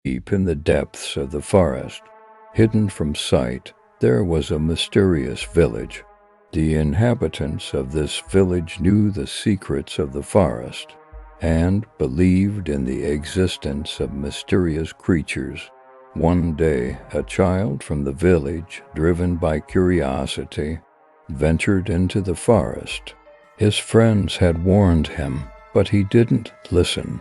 Deep in the depths of the forest, hidden from sight, there was a mysterious village. The inhabitants of this village knew the secrets of the forest and believed in the existence of mysterious creatures. One day, a child from the village, driven by curiosity, ventured into the forest. His friends had warned him, but he didn't listen.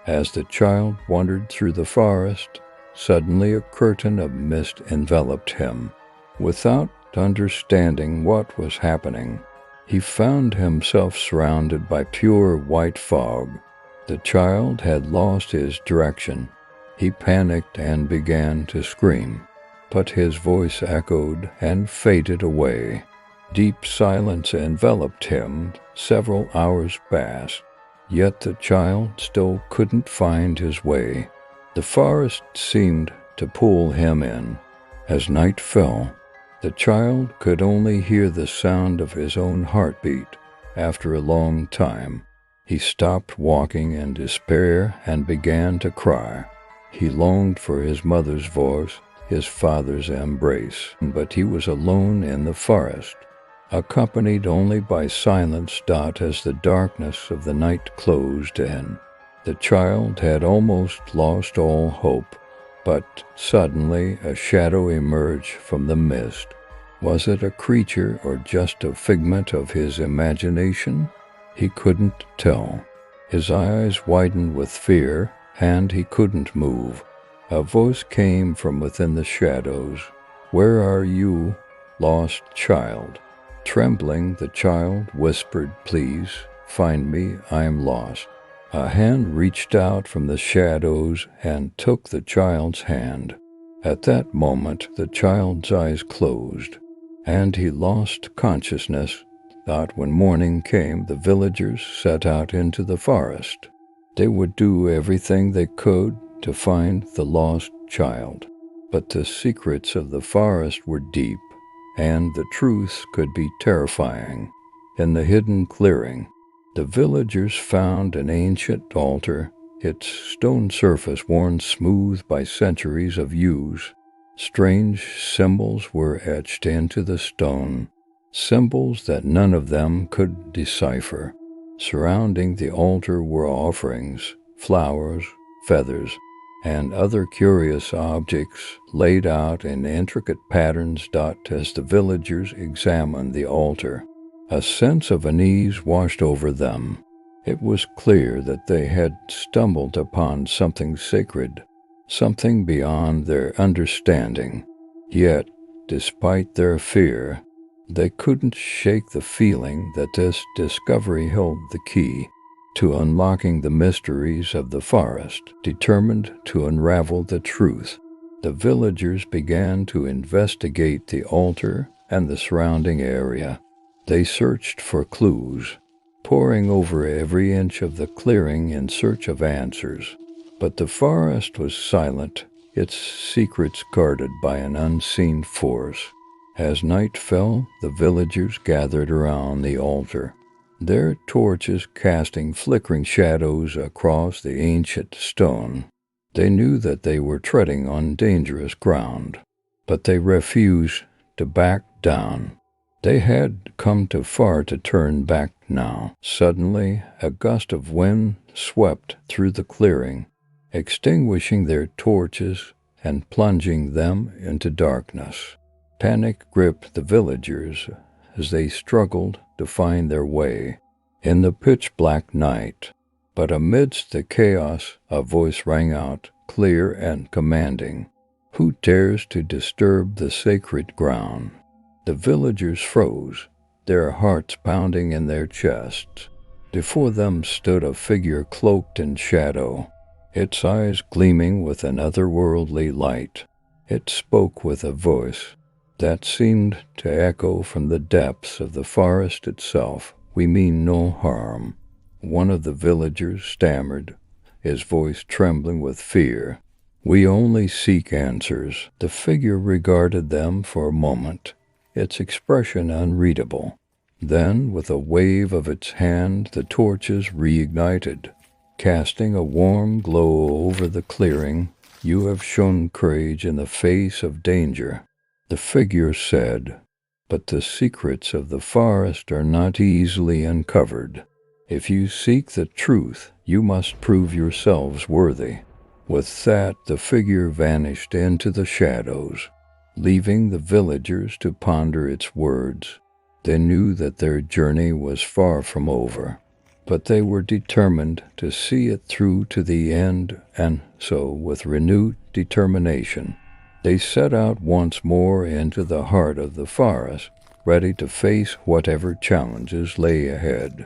As the child wandered through the forest, suddenly a curtain of mist enveloped him. Without understanding what was happening, he found himself surrounded by pure white fog. The child had lost his direction. He panicked and began to scream, but his voice echoed and faded away. Deep silence enveloped him. Several hours passed, yet the child still couldn't find his way. The forest seemed to pull him in. As night fell, the child could only hear the sound of his own heartbeat. After a long time, he stopped walking in despair and began to cry. He longed for his mother's voice, his father's embrace, but he was alone in the forest, accompanied only by silence as the darkness of the night closed in. The child had almost lost all hope, but suddenly a shadow emerged from the mist. Was it a creature or just a figment of his imagination? He couldn't tell. His eyes widened with fear, and he couldn't move. A voice came from within the shadows. "Where are you, lost child?" Trembling, the child whispered, "Please, find me, I am lost." A hand reached out from the shadows and took the child's hand. At that moment, the child's eyes closed, and he lost consciousness. When morning came, the villagers set out into the forest. They would do everything they could to find the lost child, but the secrets of the forest were deep, and the truths could be terrifying. In the hidden clearing, the villagers found an ancient altar, its stone surface worn smooth by centuries of use. Strange symbols were etched into the stone, symbols that none of them could decipher. Surrounding the altar were offerings, flowers, feathers, and other curious objects laid out in intricate patterns. As the villagers examined the altar, a sense of unease washed over them. It was clear that they had stumbled upon something sacred, something beyond their understanding. Yet, despite their fear, they couldn't shake the feeling that this discovery held the key to unlocking the mysteries of the forest. Determined to unravel the truth, the villagers began to investigate the altar and the surrounding area. They searched for clues, poring over every inch of the clearing in search of answers. But the forest was silent, its secrets guarded by an unseen force. As night fell, the villagers gathered around the altar, their torches casting flickering shadows across the ancient stone. They knew that they were treading on dangerous ground, but they refused to back down. They had come too far to turn back now. Suddenly, a gust of wind swept through the clearing, extinguishing their torches and plunging them into darkness. Panic gripped the villagers as they struggled to find their way in the pitch-black night. But amidst the chaos, a voice rang out, clear and commanding. "Who dares to disturb the sacred ground?" The villagers froze, their hearts pounding in their chests. Before them stood a figure cloaked in shadow, its eyes gleaming with an otherworldly light. It spoke with a voice that seemed to echo from the depths of the forest itself. "We mean no harm." One of the villagers stammered, his voice trembling with fear. "We only seek answers." The figure regarded them for a moment, its expression unreadable. Then, with a wave of its hand, the torches reignited, casting a warm glow over the clearing. You have shown courage in the face of danger." The figure said, "But the secrets of the forest are not easily uncovered. If you seek the truth, you must prove yourselves worthy." With that, the figure vanished into the shadows, leaving the villagers to ponder its words. They knew that their journey was far from over, but they were determined to see it through to the end, and so, with renewed determination, they set out once more into the heart of the forest, ready to face whatever challenges lay ahead.